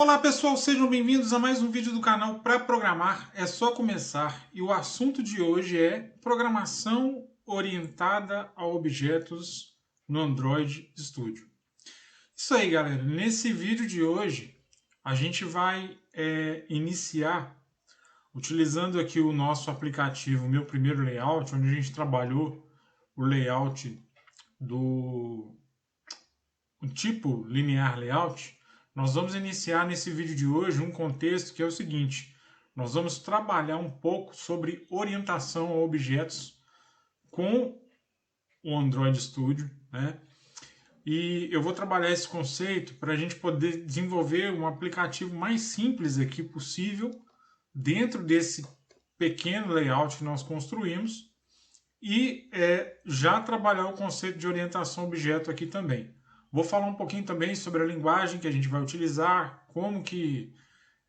Olá pessoal, sejam bem-vindos a mais um vídeo do canal Para Programar é só começar, e o assunto de hoje é programação orientada a objetos no Android Studio. Isso aí, galera, nesse vídeo de hoje a gente vai iniciar utilizando aqui o nosso aplicativo Meu Primeiro Layout, onde a gente trabalhou o layout do o tipo linear layout. Nós vamos iniciar nesse vídeo de hoje um contexto que é o seguinte: nós vamos trabalhar um pouco sobre orientação a objetos com o Android Studio, né? E eu vou trabalhar esse conceito para a gente poder desenvolver um aplicativo mais simples aqui possível dentro desse pequeno layout que nós construímos e já trabalhar o conceito de orientação a objeto aqui também. Vou falar um pouquinho também sobre a linguagem que a gente vai utilizar, como que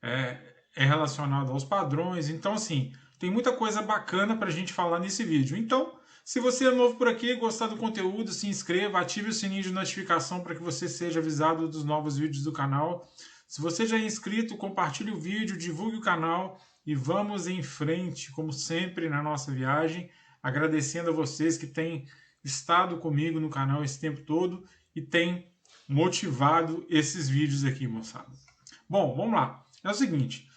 é relacionado aos padrões. Então, assim, tem muita coisa bacana para a gente falar nesse vídeo. Então, se você é novo por aqui, gostar do conteúdo, se inscreva, ative o sininho de notificação para que você seja avisado dos novos vídeos do canal. Se você já é inscrito, compartilhe o vídeo, divulgue o canal e vamos em frente, como sempre, na nossa viagem. Agradecendo a vocês que têm estado comigo no canal esse tempo todo e têm motivado esses vídeos aqui, moçada. Bom, vamos lá. É o seguinte,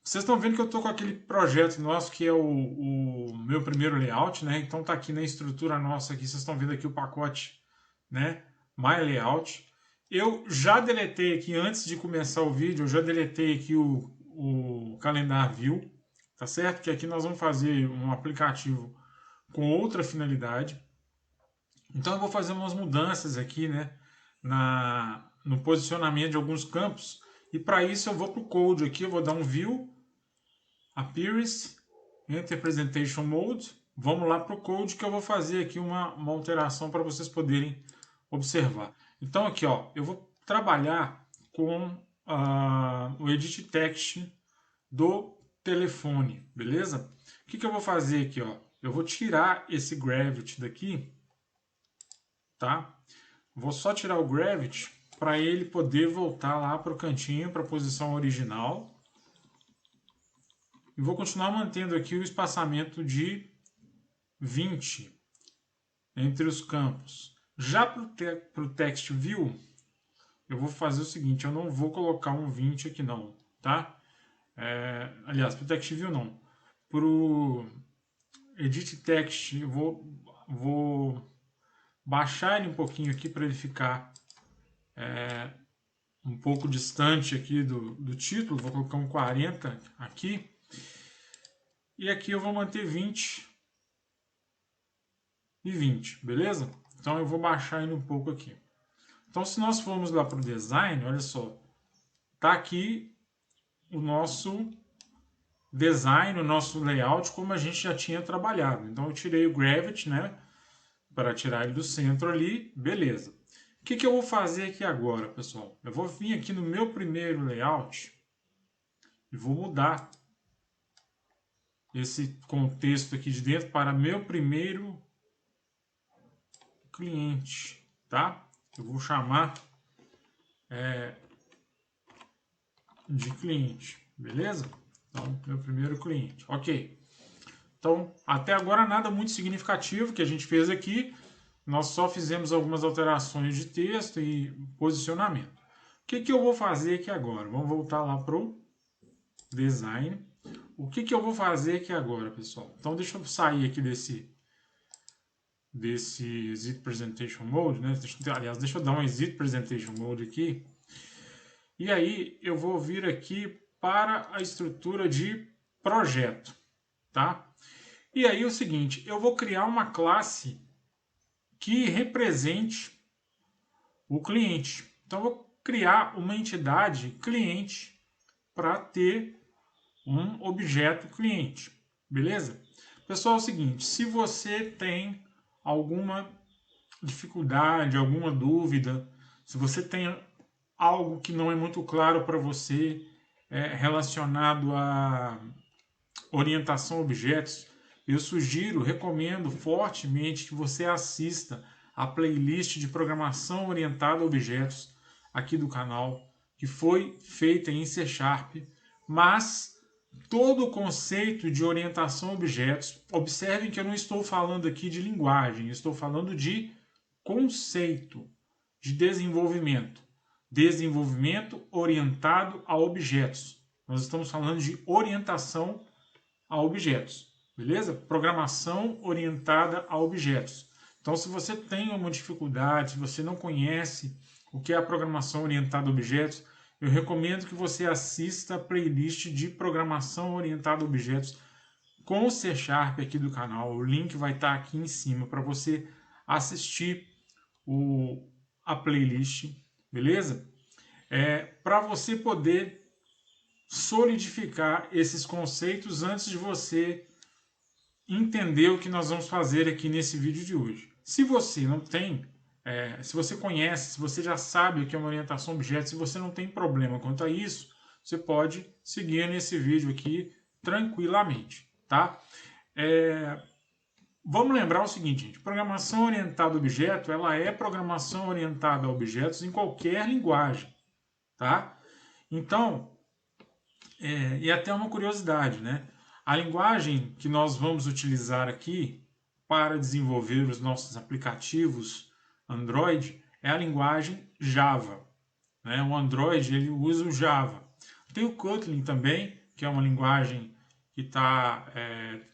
vocês estão vendo que eu estou com aquele projeto nosso que é o meu primeiro layout, né? Então tá aqui na estrutura nossa aqui, vocês estão vendo aqui o pacote, né? My Layout. Eu já deletei aqui, antes de começar o vídeo, eu já deletei aqui o Calendar View, tá certo? Que aqui nós vamos fazer um aplicativo com outra finalidade. Então eu vou fazer umas mudanças aqui, né, no posicionamento de alguns campos. E para isso eu vou para o Code aqui, eu vou dar um View, Appearance, Enter Presentation Mode. Vamos lá para o Code que eu vou fazer aqui uma alteração para vocês poderem observar. Então aqui, ó, eu vou trabalhar com o Edit Text do telefone, beleza? O que eu vou fazer aqui, ó? Eu vou tirar esse Gravity daqui, tá? Vou só tirar o Gravity para ele poder voltar lá para o cantinho, para a posição original. E vou continuar mantendo aqui o espaçamento de 20 entre os campos. Já para o Text View, eu vou fazer o seguinte, eu não vou colocar um 20 aqui não, tá? Aliás, para o Text View não. Para o Edit Text, eu vou baixar ele um pouquinho aqui para ele ficar um pouco distante aqui do título. Vou colocar um 40 aqui. E aqui eu vou manter 20 e 20, beleza? Então eu vou baixar ele um pouco aqui. Então se nós formos lá para o design, olha só. Tá aqui o nosso design, o nosso layout, como a gente já tinha trabalhado. Então eu tirei o Gravity, né? Para tirar ele do centro ali, beleza. O que eu vou fazer aqui agora, pessoal? Eu vou vir aqui no meu primeiro layout e vou mudar esse contexto aqui de dentro para meu primeiro cliente, tá? Eu vou chamar de cliente, beleza? Então, meu primeiro cliente, ok. Então, até agora nada muito significativo que a gente fez aqui. Nós só fizemos algumas alterações de texto e posicionamento. O que eu vou fazer aqui agora? Vamos voltar lá para o design. O que eu vou fazer aqui agora, pessoal? Então, deixa eu sair aqui desse Exit Presentation Mode, né? Aliás, deixa eu dar um Exit Presentation Mode aqui. E aí, eu vou vir aqui para a estrutura de projeto, tá? E aí, é o seguinte, eu vou criar uma classe que represente o cliente. Então, eu vou criar uma entidade cliente para ter um objeto cliente, beleza? Pessoal, é o seguinte, se você tem alguma dificuldade, alguma dúvida, se você tem algo que não é muito claro para você relacionado a orientação a objetos, eu sugiro, recomendo fortemente que você assista a playlist de programação orientada a objetos aqui do canal, que foi feita em C#, mas todo o conceito de orientação a objetos, observem que eu não estou falando aqui de linguagem, estou falando de conceito, de desenvolvimento. Desenvolvimento orientado a objetos. Nós estamos falando de orientação a objetos, beleza? Programação orientada a objetos. Então, se você tem uma dificuldade, se você não conhece o que é a programação orientada a objetos, eu recomendo que você assista a playlist de programação orientada a objetos com o C# aqui do canal. O link vai estar aqui em cima para você assistir a playlist, beleza? Para você poder solidificar esses conceitos antes de você entender o que nós vamos fazer aqui nesse vídeo de hoje. Se você não tem, se você conhece, se você já sabe o que é uma orientação a objetos, se você não tem problema quanto a isso, você pode seguir nesse vídeo aqui tranquilamente, tá? Vamos lembrar o seguinte, gente, programação orientada a objeto, ela é programação orientada a objetos em qualquer linguagem, tá? Então, e até uma curiosidade, né? A linguagem que nós vamos utilizar aqui para desenvolver os nossos aplicativos Android é a linguagem Java, né? O Android ele usa o Java. Tem o Kotlin também, que é uma linguagem que está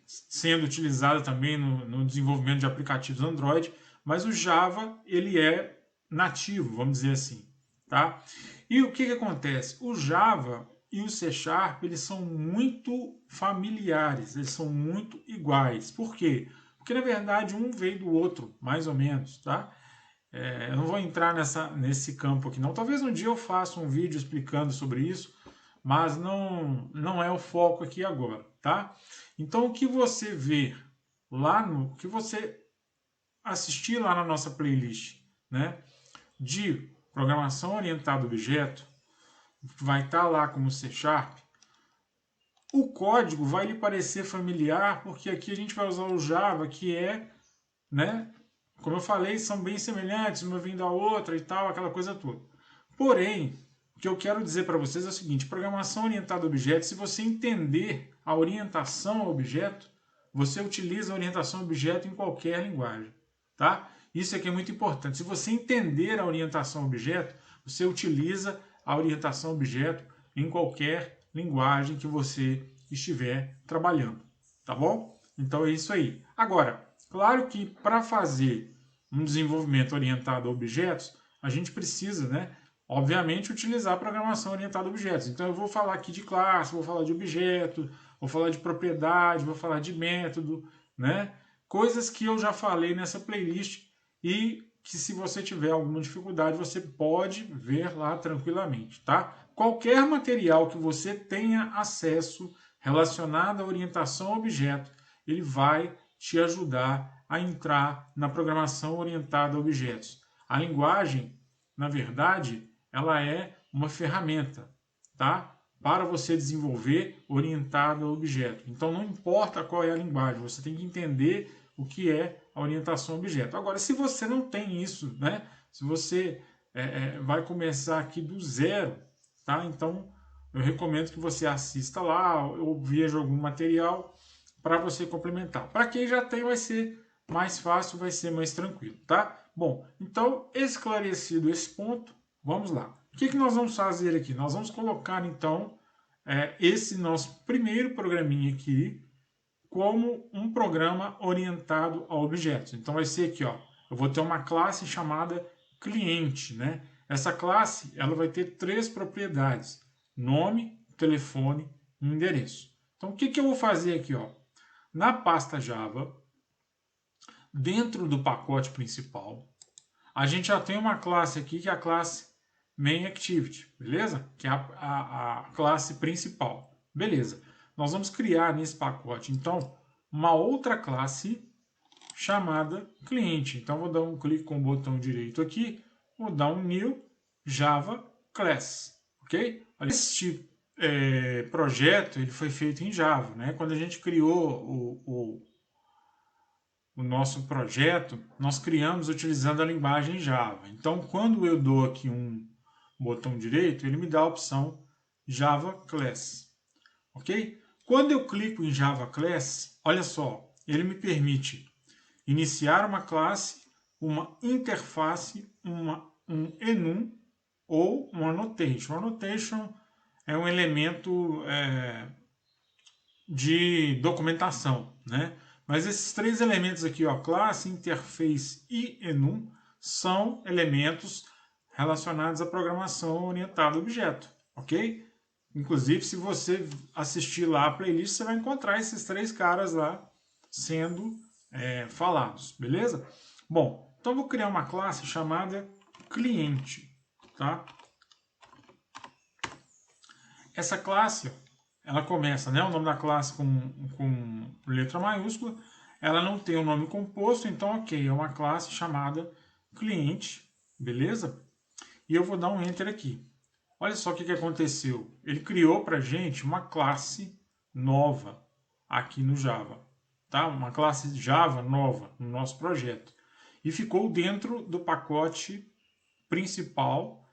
sendo utilizada também no desenvolvimento de aplicativos Android, mas o Java ele é nativo, vamos dizer assim, tá? E o que acontece? O Java e o C# eles são muito familiares, eles são muito iguais. Por quê? Porque na verdade um veio do outro, mais ou menos, tá? Eu não vou entrar nesse campo aqui não. Talvez um dia eu faça um vídeo explicando sobre isso, mas não é o foco aqui agora, tá? Então o que você vê lá o que você assistir lá na nossa playlist, né, de programação orientada a objeto, vai estar lá como C#, o código vai lhe parecer familiar, porque aqui a gente vai usar o Java, que né, como eu falei, são bem semelhantes, uma vindo da outra e tal, aquela coisa toda. Porém, o que eu quero dizer para vocês é o seguinte, programação orientada a objeto, se você entender a orientação a objeto, você utiliza a orientação a objeto em qualquer linguagem, tá? Isso aqui é muito importante. Se você entender a orientação a objeto, você utiliza a orientação a objeto em qualquer linguagem que você estiver trabalhando, tá bom? Então é isso aí. Agora, claro que para fazer um desenvolvimento orientado a objetos, a gente precisa, né, obviamente, utilizar a programação orientada a objetos. Então eu vou falar aqui de classe, vou falar de objeto, vou falar de propriedade, vou falar de método, né? Coisas que eu já falei nessa playlist e que se você tiver alguma dificuldade, você pode ver lá tranquilamente, tá? Qualquer material que você tenha acesso relacionado à orientação a objeto, ele vai te ajudar a entrar na programação orientada a objetos. A linguagem, na verdade, ela é uma ferramenta, tá? Para você desenvolver orientado a objeto. Então não importa qual é a linguagem, você tem que entender o que é a orientação a objeto. Agora, se você não tem isso, né? Se você vai começar aqui do zero, tá? Então eu recomendo que você assista lá ou veja algum material para você complementar. Para quem já tem, vai ser mais fácil, vai ser mais tranquilo, tá? Bom, então esclarecido esse ponto, vamos lá. O que nós vamos fazer aqui? Nós vamos colocar, então, esse nosso primeiro programinha aqui como um programa orientado a objetos. Então, vai ser aqui, ó, eu vou ter uma classe chamada cliente, né? Essa classe, ela vai ter 3 propriedades: nome, telefone e endereço. Então, o que eu vou fazer aqui, ó? Na pasta Java, dentro do pacote principal, a gente já tem uma classe aqui que é a classe MainActivity, beleza? Que é a classe principal. Beleza. Nós vamos criar nesse pacote, então, uma outra classe chamada cliente. Então, vou dar um clique com o botão direito aqui, vou dar um New Java Class, ok? Este projeto ele foi feito em Java, né? Quando a gente criou o nosso projeto, nós criamos utilizando a linguagem Java. Então, quando eu dou aqui um botão direito, ele me dá a opção Java Class, ok? Quando eu clico em Java Class, olha só, ele me permite iniciar uma classe, uma interface, um enum ou um annotation. O annotation é um elemento de documentação, né? Mas esses três elementos aqui, ó, classe, interface e enum, são elementos relacionados à programação orientada a objeto, ok? Inclusive, se você assistir lá a playlist, você vai encontrar esses três caras lá sendo falados, beleza? Bom, então vou criar uma classe chamada cliente, tá? Essa classe, ela começa, né, o nome da classe com letra maiúscula, ela não tem um nome composto, então ok, é uma classe chamada cliente, beleza? E eu vou dar um enter aqui. Olha só o que aconteceu. Ele criou para a gente uma classe nova aqui no Java, tá? Uma classe Java nova no nosso projeto. E ficou dentro do pacote principal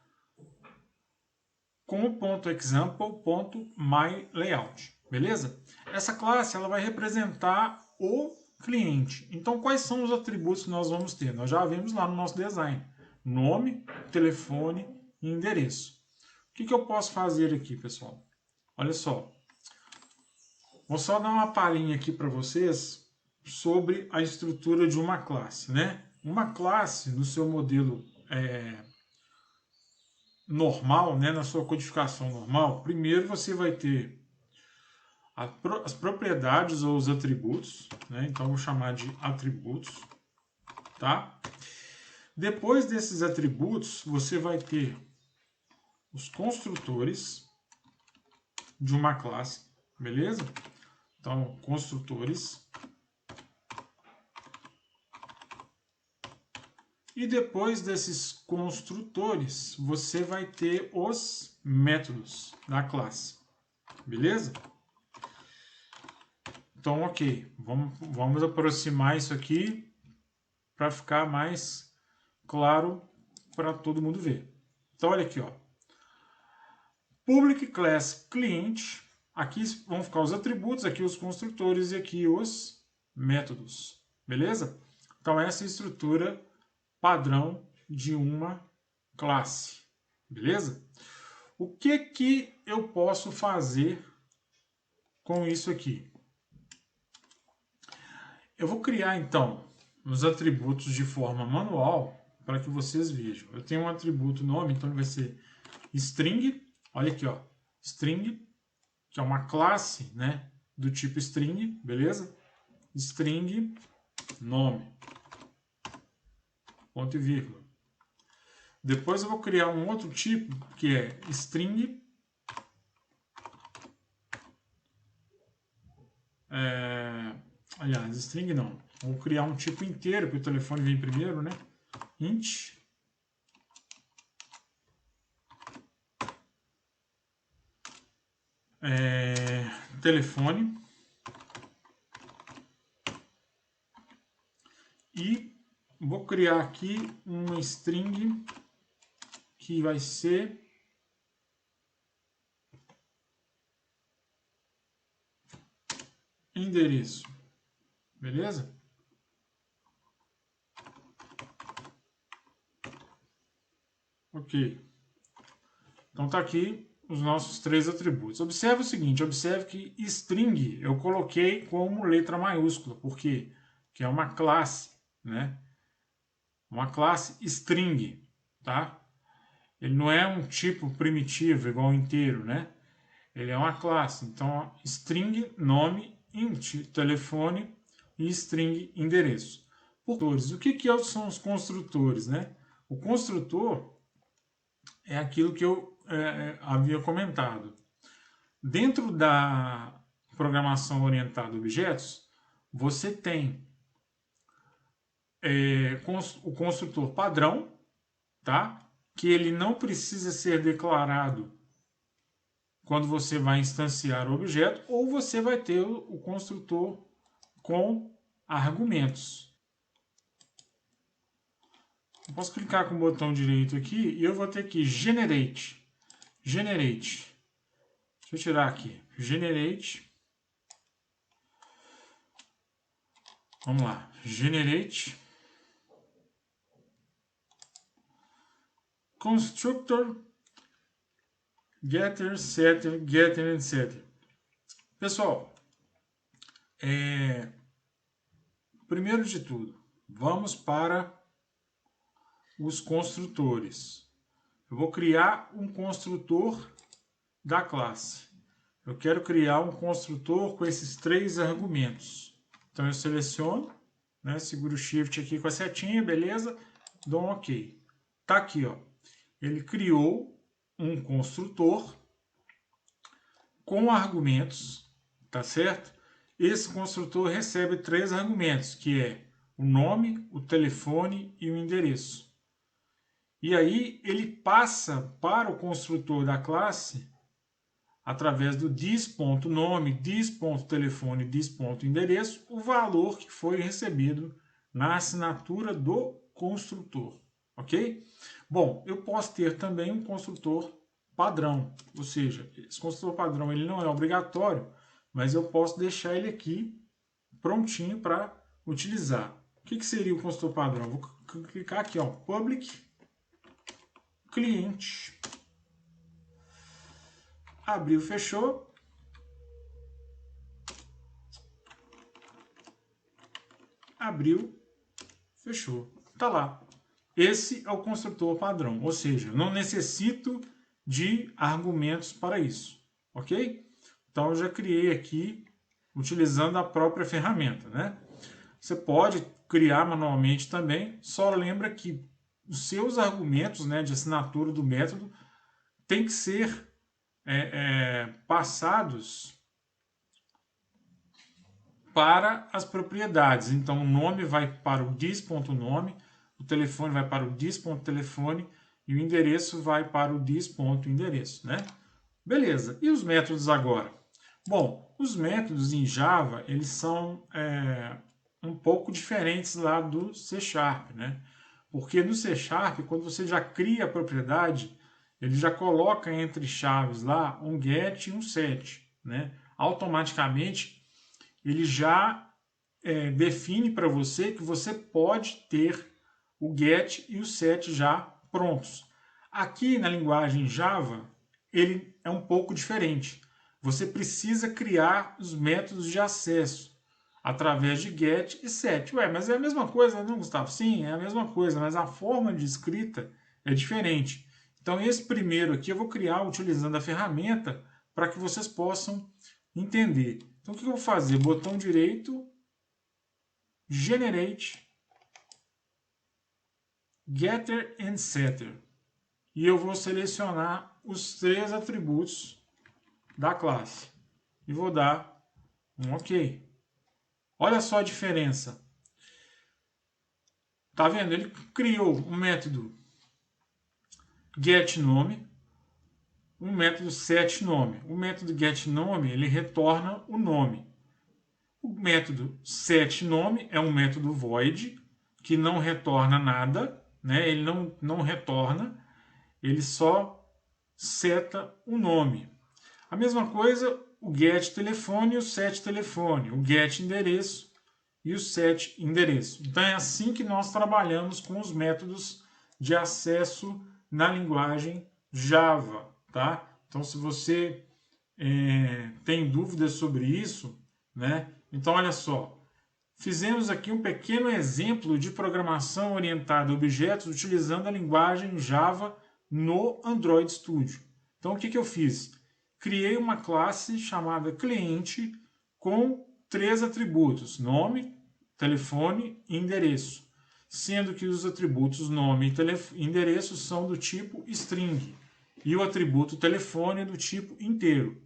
com o .example.myLayout, beleza? Essa classe ela vai representar o cliente. Então, quais são os atributos que nós vamos ter? Nós já vimos lá no nosso design: nome, telefone e endereço. O que eu posso fazer aqui, pessoal? Olha só. Vou só dar uma palhinha aqui para vocês sobre a estrutura de uma classe, né? Uma classe, no seu modelo normal, né, na sua codificação normal, primeiro você vai ter as propriedades ou os atributos, né? Então vou chamar de atributos, tá? Depois desses atributos, você vai ter os construtores de uma classe, beleza? Então, construtores. E depois desses construtores, você vai ter os métodos da classe, beleza? Então, ok, vamos aproximar isso aqui para ficar mais claro para todo mundo ver. Então, olha aqui, ó. Public class client, aqui vão ficar os atributos, aqui os construtores e aqui os métodos, beleza? Então, essa é a estrutura padrão de uma classe, beleza? O que eu posso fazer com isso aqui? Eu vou criar então os atributos de forma manual para que vocês vejam. Eu tenho um atributo nome, então ele vai ser string. Olha aqui, ó, string, que é uma classe, né, do tipo string, beleza? String nome, ponto e vírgula. Depois eu vou criar um outro tipo que é string aliás, string não. Vou criar um tipo inteiro, que o telefone vem primeiro, né? Int telefone e vou criar aqui uma string que vai ser endereço, beleza? Ok. Então tá aqui os nossos três atributos. Observe o seguinte, observe que string eu coloquei como letra maiúscula, porque que é uma classe, né? Uma classe string, tá? Ele não é um tipo primitivo igual inteiro, né? Ele é uma classe. Então, string nome, int telefone e string endereço. Construtores. O que são os construtores, né? O construtor é aquilo que eu havia comentado. Dentro da programação orientada a objetos, você tem o construtor padrão, tá? Que ele não precisa ser declarado quando você vai instanciar o objeto, ou você vai ter o construtor com argumentos. Eu posso clicar com o botão direito aqui e eu vou ter aqui Generate. Generate. Deixa eu tirar aqui. Generate. Vamos lá. Generate. Constructor. Getter, setter, getter, etc. Pessoal, primeiro de tudo, vamos para os construtores. Eu vou criar um construtor da classe. Eu quero criar um construtor com esses 3 argumentos. Então eu seleciono, né, seguro o Shift aqui com a setinha, beleza? Dou um OK. Tá aqui, ó. Ele criou um construtor com argumentos, tá certo? Esse construtor recebe 3 argumentos, que é o nome, o telefone e o endereço. E aí ele passa para o construtor da classe, através do dis.nome, dis.telefone, dis.endereço, o valor que foi recebido na assinatura do construtor, ok? Bom, eu posso ter também um construtor padrão, ou seja, esse construtor padrão ele não é obrigatório, mas eu posso deixar ele aqui prontinho para utilizar. O que seria o construtor padrão? Vou clicar aqui, ó, public cliente. Abriu, fechou. Abriu, fechou. Tá lá. Esse é o construtor padrão, ou seja, não necessito de argumentos para isso, ok? Então eu já criei aqui utilizando a própria ferramenta, né? Você pode criar manualmente também, só lembra que os seus argumentos, né, de assinatura do método tem que ser passados para as propriedades. Então o nome vai para o dis.nome, o telefone vai para o dis.telefone e o endereço vai para o dis.endereço, né? Beleza. E os métodos agora? Bom, os métodos em Java, eles são um pouco diferentes lá do C#, né? Porque no C#, quando você já cria a propriedade, ele já coloca entre chaves lá um get e um set, né? Automaticamente ele já define para você que você pode ter o get e o set já prontos. Aqui na linguagem Java, ele é um pouco diferente. Você precisa criar os métodos de acesso através de get e set. Ué, mas é a mesma coisa, não, Gustavo? Sim, é a mesma coisa, mas a forma de escrita é diferente. Então, esse primeiro aqui eu vou criar utilizando a ferramenta para que vocês possam entender. Então, o que eu vou fazer? Botão direito, Generate, Getter and Setter. E eu vou selecionar os 3 atributos da classe. E vou dar um OK. Olha só a diferença. Tá vendo? Ele criou um método getNome, um método setNome. O método getNome, ele retorna o nome. O método setNome é um método void, que não retorna nada, né? Ele não retorna, ele só seta o nome. A mesma coisa o getTelefone e o setTelefone, o getEndereço e o setEndereço. Então é assim que nós trabalhamos com os métodos de acesso na linguagem Java, tá? Então se você tem dúvidas sobre isso, né? Então olha só, fizemos aqui um pequeno exemplo de programação orientada a objetos utilizando a linguagem Java no Android Studio. Então o que eu fiz? Criei uma classe chamada cliente com 3 atributos, nome, telefone e endereço, sendo que os atributos nome e endereço são do tipo string e o atributo telefone é do tipo inteiro.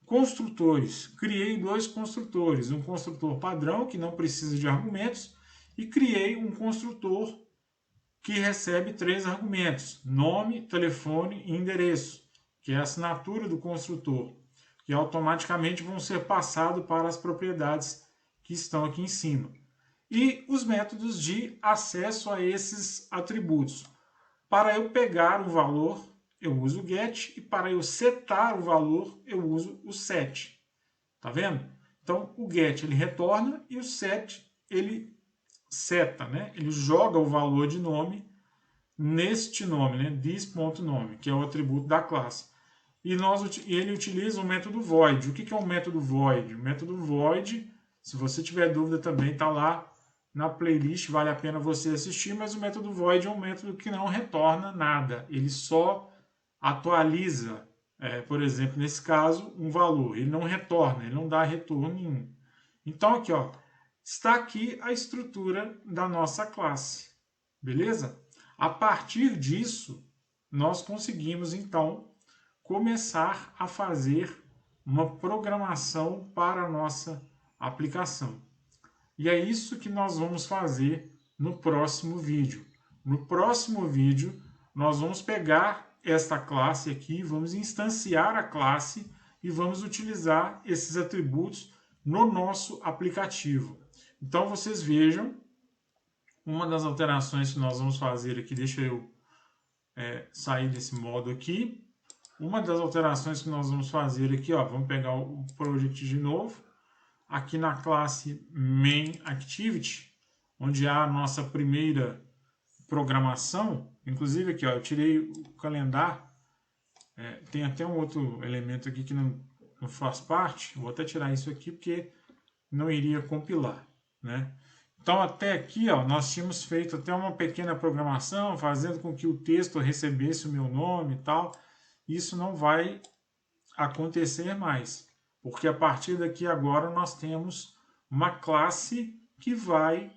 Construtores. Criei 2 construtores, um construtor padrão que não precisa de argumentos e criei um construtor que recebe 3 argumentos, nome, telefone e endereço, que é a assinatura do construtor, que automaticamente vão ser passados para as propriedades que estão aqui em cima. e os métodos de acesso a esses atributos. Para eu pegar o valor, eu uso o get, e para eu setar o valor, eu uso o set. Tá vendo? Então, o get ele retorna e o set ele seta, né? Ele joga o valor de nome neste nome, né? This.nome, que é o atributo da classe. E ele utiliza o método void. O que é o método void? O método void, se você tiver dúvida também, está lá na playlist, vale a pena você assistir, mas o método void é um método que não retorna nada. Ele só atualiza, por exemplo, nesse caso, um valor. Ele não retorna, ele não dá retorno nenhum. Então, aqui, ó, está aqui a estrutura da nossa classe. Beleza? A partir disso, nós conseguimos, então, começar a fazer uma programação para a nossa aplicação. E é isso que nós vamos fazer no próximo vídeo. No próximo vídeo, nós vamos pegar esta classe aqui, vamos instanciar a classe e vamos utilizar esses atributos no nosso aplicativo. Então, vocês vejam, uma das alterações que nós vamos fazer aqui, deixa eu sair desse modo aqui. Uma das alterações que nós vamos fazer aqui, ó, vamos pegar o project de novo. Aqui na classe MainActivity, onde há a nossa primeira programação, inclusive aqui, ó, eu tirei o calendário, tem até um outro elemento aqui que não faz parte, vou até tirar isso aqui porque não iria compilar, né? Então até aqui, ó, nós tínhamos feito até uma pequena programação, fazendo com que o texto recebesse o meu nome e tal. Isso não vai acontecer mais, porque a partir daqui agora nós temos uma classe que vai,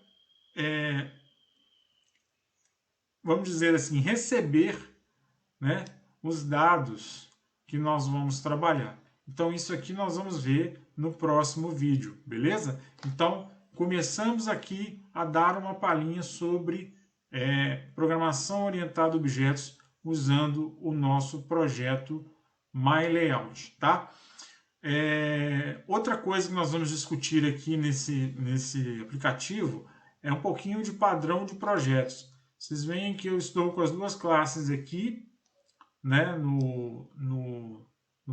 vamos dizer assim, receber, né, os dados que nós vamos trabalhar. Então isso aqui nós vamos ver no próximo vídeo, beleza? Então começamos aqui a dar uma palhinha sobre programação orientada a objetos usando o nosso projeto MyLayout, tá? Outra coisa que nós vamos discutir aqui nesse aplicativo é um pouquinho de padrão de projetos. Vocês veem que eu estou com as duas classes aqui, né, no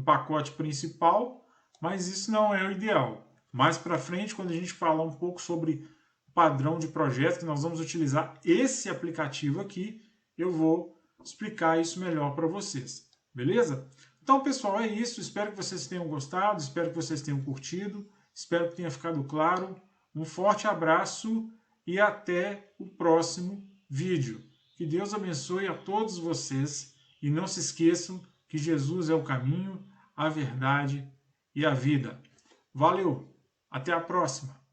pacote principal, mas isso não é o ideal. Mais para frente, quando a gente falar um pouco sobre padrão de projeto, que nós vamos utilizar esse aplicativo aqui, eu vou explicar isso melhor para vocês. Beleza? Então, pessoal, é isso. Espero que vocês tenham gostado, espero que vocês tenham curtido, espero que tenha ficado claro. Um forte abraço e até o próximo vídeo. Que Deus abençoe a todos vocês e não se esqueçam que Jesus é o caminho, a verdade e a vida. Valeu! Até a próxima!